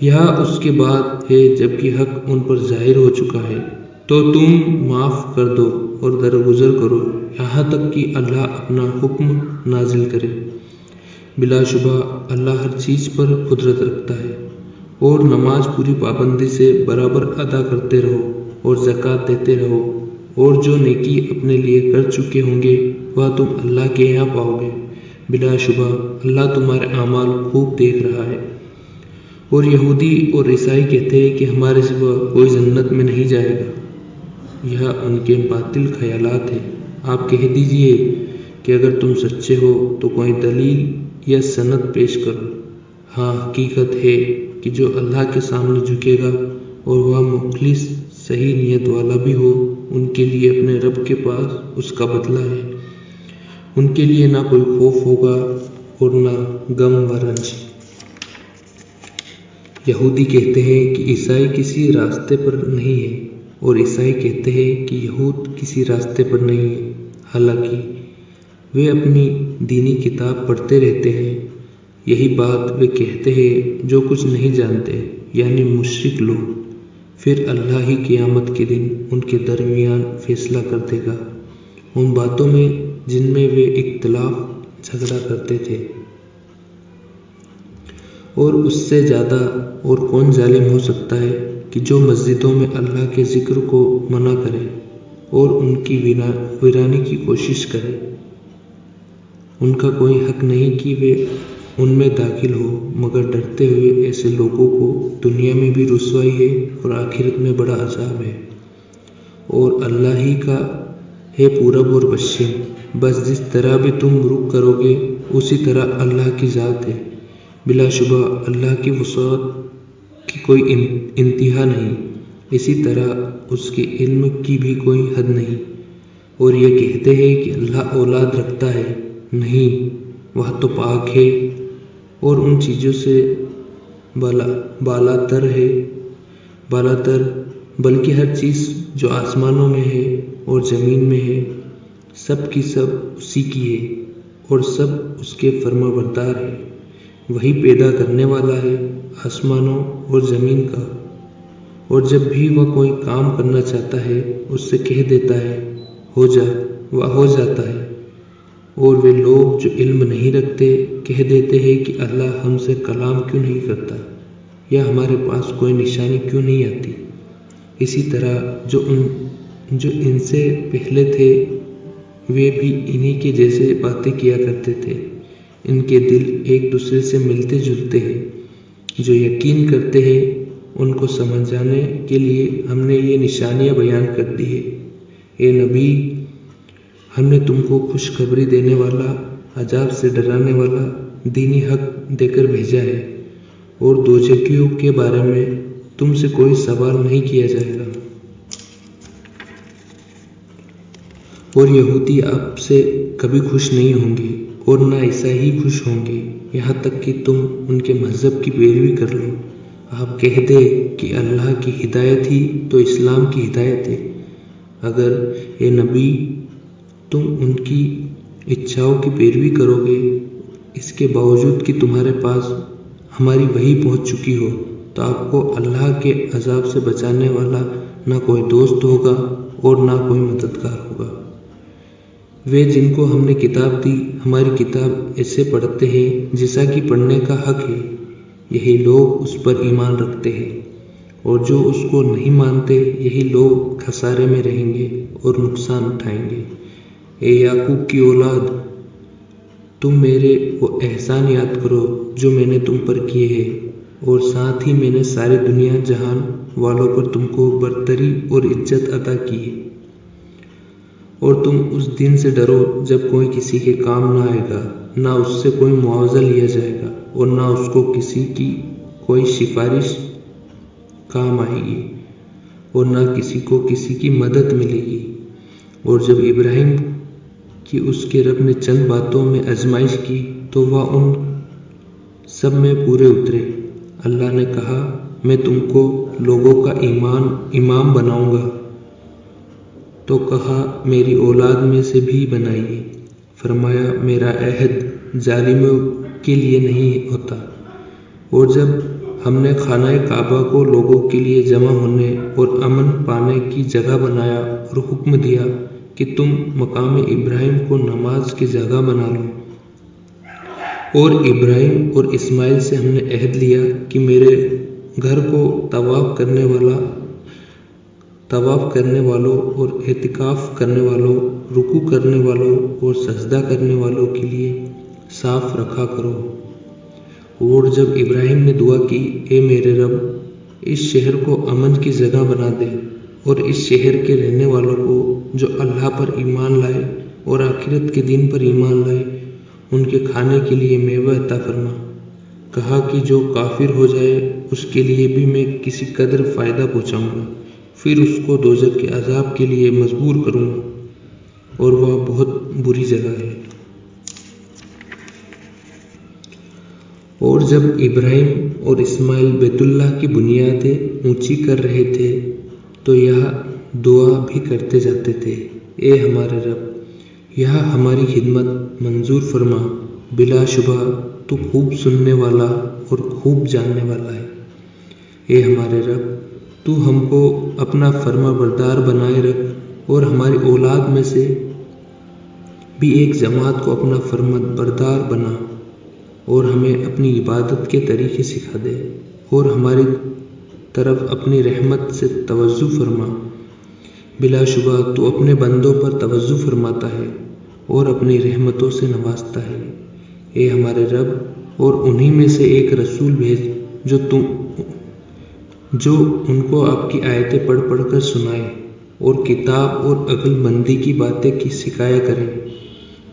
یہ اس کے بعد ہے جب کہ حق ان پر ظاہر ہو چکا ہے، تو تم معاف کر دو اور درگزر کرو یہاں تک کہ اللہ اپنا حکم نازل کرے۔ بلا شبہ اللہ ہر چیز پر قدرت رکھتا ہے۔ اور نماز پوری پابندی سے برابر ادا کرتے رہو اور زکوٰۃ دیتے رہو، اور جو نیکی اپنے لیے کر چکے ہوں گے وہ تم اللہ کے یہاں پاؤ گے۔ بلا شبہ اللہ تمہارے اعمال خوب دیکھ رہا ہے۔ اور یہودی اور عیسائی کہتے ہیں کہ ہمارے سوا کوئی جنت میں نہیں جائے گا۔ یہ ان کے باطل خیالات ہیں۔ آپ کہہ دیجئے کہ اگر تم سچے ہو تو کوئی دلیل یا سند پیش کرو۔ ہاں، حقیقت ہے کہ جو اللہ کے سامنے جھکے گا اور وہ مخلص صحیح نیت والا بھی ہو، ان کے لیے اپنے رب کے پاس اس کا بدلہ ہے۔ ان کے لیے نہ کوئی خوف ہوگا اور نہ غم و رنج۔ یہودی کہتے ہیں کہ عیسائی کسی راستے پر نہیں ہے، اور عیسائی کہتے ہیں کہ یہود کسی راستے پر نہیں ہے، حالانکہ وہ اپنی دینی کتاب پڑھتے رہتے ہیں۔ یہی بات وہ کہتے ہیں جو کچھ نہیں جانتے، یعنی مشرک لوگ۔ پھر اللہ ہی قیامت کے دن ان کے درمیان فیصلہ کر دے گا ان باتوں میں جن میں وہ اختلاف جھگڑا کرتے تھے۔ اور اس سے زیادہ اور کون ظالم ہو سکتا ہے کہ جو مسجدوں میں اللہ کے ذکر کو منع کرے اور ان کی ویرانی کی کوشش کرے۔ ان کا کوئی حق نہیں کہ وہ ان میں داخل ہو، مگر ڈرتے ہوئے ایسے لوگوں کو دنیا میں بھی رسوائی ہے اور آخرت میں بڑا عذاب ہے۔ اور اللہ ہی کا ہے پورب اور پشچم، بس جس طرح بھی تم رخ کرو گے اسی طرح اللہ کی ذات ہے۔ بلا شبہ اللہ کی وسعت کی کوئی انتہا نہیں، اسی طرح اس کے علم کی بھی کوئی حد نہیں۔ اور یہ کہتے ہیں کہ اللہ اولاد رکھتا ہے، نہیں، وہ تو پاک ہے اور ان چیزوں سے بالاتر ہے، بلکہ ہر چیز جو آسمانوں میں ہے اور زمین میں ہے، سب کی سب اسی کی ہے اور سب اس کے فرما بردار ہے۔ وہی پیدا کرنے والا ہے آسمانوں اور زمین کا، اور جب بھی وہ کوئی کام کرنا چاہتا ہے اس سے کہہ دیتا ہے ہو جا، وہ ہو جاتا ہے۔ اور وہ لوگ جو علم نہیں رکھتے کہہ دیتے ہیں کہ اللہ ہم سے کلام کیوں نہیں کرتا، یا ہمارے پاس کوئی نشانی کیوں نہیں آتی۔ اسی طرح جو ان سے پہلے تھے وہ بھی انہی کے جیسے باتیں کیا کرتے تھے۔ ان کے دل ایک دوسرے سے ملتے جلتے ہیں۔ جو یقین کرتے ہیں ان کو سمجھانے کے لیے ہم نے یہ نشانیاں بیان کر دی ہیں۔ اے نبی، ہم نے تم کو خوشخبری دینے والا، عذاب سے ڈرانے والا دینی حق دے کر بھیجا ہے، اور دوزخیوں کے بارے میں تم سے کوئی سوال نہیں کیا جائے گا۔ اور یہودی آپ سے کبھی خوش نہیں ہوں گے اور نہ عیسائی خوش ہوں گے، یہاں تک کہ تم ان کے مذہب کی پیروی کر لو۔ آپ کہہ دیں کہ اللہ کی ہدایت ہی تو اسلام کی ہدایت ہے۔ اگر اے نبی تم ان کی اچھاؤں کی پیروی کرو گے، اس کے باوجود کہ تمہارے پاس ہماری وحی پہنچ چکی ہو، تو آپ کو اللہ کے عذاب سے بچانے والا نہ کوئی دوست ہوگا اور نہ کوئی مددگار ہوگا۔ وہ جن کو ہم نے کتاب دی ہماری کتاب ایسے پڑھتے ہیں جیسا کہ پڑھنے کا حق ہے، یہی لوگ اس پر ایمان رکھتے ہیں، اور جو اس کو نہیں مانتے یہی لوگ خسارے میں رہیں گے اور نقصان اٹھائیں گے۔ اے یعقوب کی اولاد، تم میرے وہ احسان یاد کرو جو میں نے تم پر کیے ہیں، اور ساتھ ہی میں نے ساری دنیا جہان والوں پر تم کو برتری اور عزت عطا کی ہے۔ اور تم اس دن سے ڈرو جب کوئی کسی کے کام نہ آئے گا، نہ اس سے کوئی معاوضہ لیا جائے گا، اور نہ اس کو کسی کی کوئی سفارش کام آئے گی، اور نہ کسی کو کسی کی مدد ملے گی۔ اور جب ابراہیم کی اس کے رب نے چند باتوں میں آزمائش کی تو وہ ان سب میں پورے اترے۔ اللہ نے کہا میں تم کو لوگوں کا امام بناؤں گا، تو کہا میری اولاد میں سے بھی بنائیے۔ فرمایا میرا عہد ظالموں کے لیے نہیں ہوتا۔ اور جب ہم نے خانہ کعبہ کو لوگوں کے لیے جمع ہونے اور امن پانے کی جگہ بنایا اور حکم دیا کہ تم مقام ابراہیم کو نماز کی جگہ بنا لو، اور ابراہیم اور اسماعیل سے ہم نے عہد لیا کہ میرے گھر کو طواف کرنے والوں اور اعتکاف کرنے والوں، رکوع کرنے والوں اور سجدہ کرنے والوں کے لیے صاف رکھا کرو۔ اور جب ابراہیم نے دعا کی، اے میرے رب، اس شہر کو امن کی جگہ بنا دے، اور اس شہر کے رہنے والوں کو جو اللہ پر ایمان لائے اور آخرت کے دن پر ایمان لائے، ان کے کھانے کے لیے میوہ عطا فرما۔ کہا کہ جو کافر ہو جائے اس کے لیے بھی میں کسی قدر فائدہ پہنچاؤں گا، پھر اس کو دوزخ کے عذاب کے لیے مجبور کروں گا، اور وہ بہت بری جگہ ہے۔ اور جب ابراہیم اور اسماعیل بیت اللہ کی بنیادیں اونچی کر رہے تھے تو یہاں دعا بھی کرتے جاتے تھے، اے ہمارے رب، یہاں ہماری خدمت منظور فرما، بلا شبہ تو خوب سننے والا اور خوب جاننے والا ہے۔ اے ہمارے رب، تو ہم کو اپنا فرما بردار بنائے رکھ، اور ہماری اولاد میں سے بھی ایک جماعت کو اپنا فرما بردار بنا، اور ہمیں اپنی عبادت کے طریقے سکھا دے، اور ہماری طرف اپنی رحمت سے توجہ فرما۔ بلا شبہ تو اپنے بندوں پر توجہ فرماتا ہے اور اپنی رحمتوں سے نوازتا ہے۔ اے ہمارے رب، اور انہی میں سے ایک رسول بھیج جو ان کو آپ کی آیتیں پڑھ پڑھ کر سنائے، اور کتاب اور عقل مندی کی باتیں کی سکھایا کرے،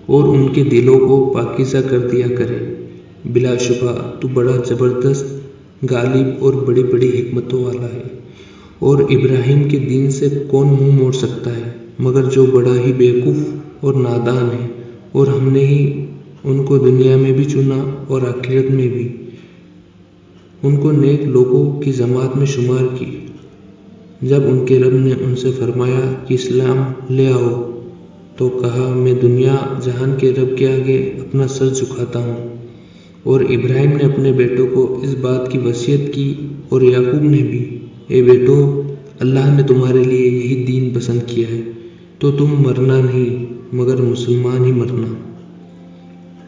اور ان کے دلوں کو پاکیزہ کر دیا کرے۔ بلا شبہ تو بڑا زبردست، غالب اور بڑی بڑی حکمتوں والا ہے۔ اور ابراہیم کے دین سے کون منہ موڑ سکتا ہے مگر جو بڑا ہی بیوقوف اور نادان ہے، اور ہم نے ہی ان کو دنیا میں بھی چنا اور آخرت میں بھی، ان کو نیک لوگوں کی جماعت میں شمار کی۔ جب ان کے رب نے ان سے فرمایا کہ اسلام لے آؤ تو کہا، میں دنیا جہان کے رب کے آگے اپنا سر جھکاتا ہوں۔ اور ابراہیم نے اپنے بیٹوں کو اس بات کی وصیت کی، اور یعقوب نے بھی، اے بیٹو، اللہ نے تمہارے لیے یہی دین پسند کیا ہے، تو تم مرنا نہیں مگر مسلمان ہی مرنا۔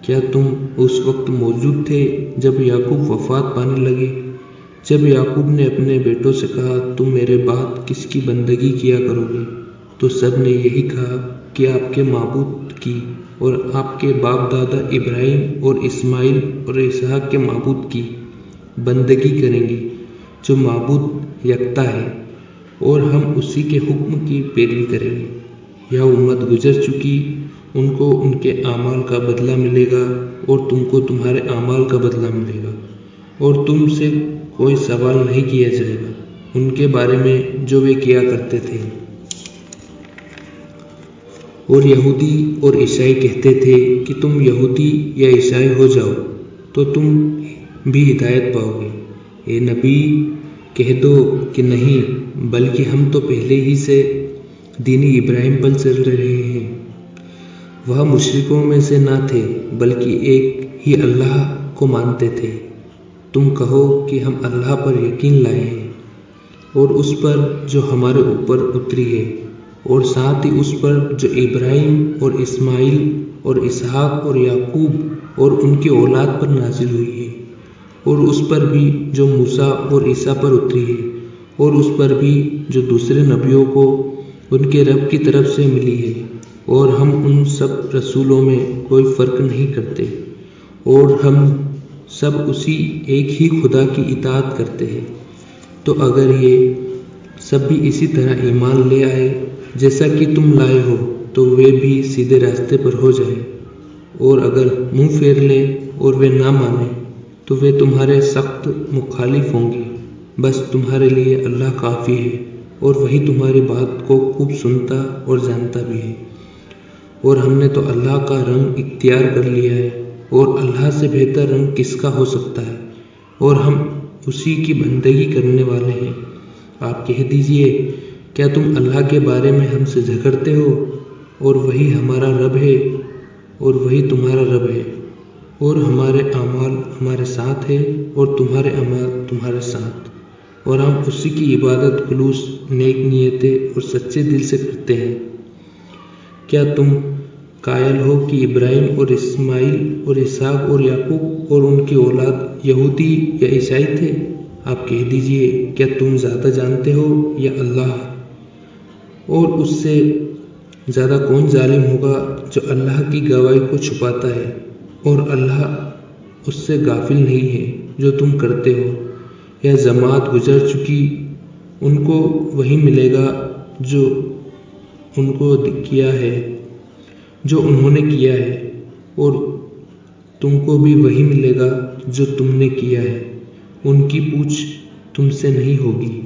کیا تم اس وقت موجود تھے جب یعقوب وفات پانے لگے؟ جب یعقوب نے اپنے بیٹوں سے کہا، تم میرے بعد کس کی بندگی کیا کرو گے؟ تو سب نے یہی کہا کہ آپ کے معبود کی، اور آپ کے باپ دادا ابراہیم اور اسماعیل اور اسحاق کے معبود کی بندگی کریں گے، جو معبود یکتا ہے، اور ہم اسی کے حکم کی پیروی کریں گے۔ یہ امت گزر چکی، ان کو ان کے اعمال کا بدلہ ملے گا، اور تم کو تمہارے اعمال کا بدلہ ملے گا، اور تم سے کوئی سوال نہیں کیا جائے گا ان کے بارے میں جو وہ کیا کرتے تھے۔ اور یہودی اور عیسائی کہتے تھے کہ تم یہودی یا عیسائی ہو جاؤ تو تم بھی ہدایت پاؤ گے۔ اے نبی، کہہ دو کہ نہیں، بلکہ ہم تو پہلے ہی سے دین ابراہیم پر چل رہے ہیں۔ وہ مشرکوں میں سے نہ تھے بلکہ ایک ہی اللہ کو مانتے تھے۔ تم کہو کہ ہم اللہ پر یقین لائے ہیں، اور اس پر جو ہمارے اوپر اتری ہے، اور ساتھ ہی اس پر جو ابراہیم اور اسماعیل اور اسحاق اور یعقوب اور ان کی اولاد پر نازل ہوئی ہے، اور اس پر بھی جو موسیٰ اور عیسیٰ پر اتری ہے، اور اس پر بھی جو دوسرے نبیوں کو ان کے رب کی طرف سے ملی ہے، اور ہم ان سب رسولوں میں کوئی فرق نہیں کرتے، اور ہم سب اسی ایک ہی خدا کی اطاعت کرتے ہیں۔ تو اگر یہ سب بھی اسی طرح ایمان لے آئے جیسا کہ تم لائے ہو تو وہ بھی سیدھے راستے پر ہو جائے، اور اگر منہ پھیر لیں اور وہ نہ مانیں تو وہ تمہارے سخت مخالف ہوں گے۔ بس تمہارے لیے اللہ کافی ہے، اور وہی تمہاری بات کو خوب سنتا اور جانتا بھی ہے۔ اور ہم نے تو اللہ کا رنگ اختیار کر لیا ہے، اور اللہ سے بہتر رنگ کس کا ہو سکتا ہے، اور ہم اسی کی بندگی کرنے والے ہیں۔ آپ کہہ دیجئے، کیا تم اللہ کے بارے میں ہم سے جھگڑتے ہو؟ اور وہی ہمارا رب ہے اور وہی تمہارا رب ہے، اور ہمارے اعمال ہمارے ساتھ ہے اور تمہارے اعمال تمہارے ساتھ، اور ہم اسی کی عبادت خلوص، نیک نیتیں اور سچے دل سے کرتے ہیں۔ کیا تم قائل ہو کہ ابراہیم اور اسماعیل اور اسحاق اور یعقوب اور ان کی اولاد یہودی یا عیسائی تھے؟ آپ کہہ دیجئے، کیا تم زیادہ جانتے ہو یا اللہ؟ اور اس سے زیادہ کون ظالم ہوگا جو اللہ کی گواہی کو چھپاتا ہے اور اللہ اس سے غافل نہیں ہے جو تم کرتے ہو۔ یا جماعت گزر چکی، ان کو وہی ملے گا جو ان کو کیا ہے، جو انہوں نے کیا ہے، اور تم کو بھی وہی ملے گا جو تم نے کیا ہے۔ ان کی پوچھ تم سے نہیں ہوگی۔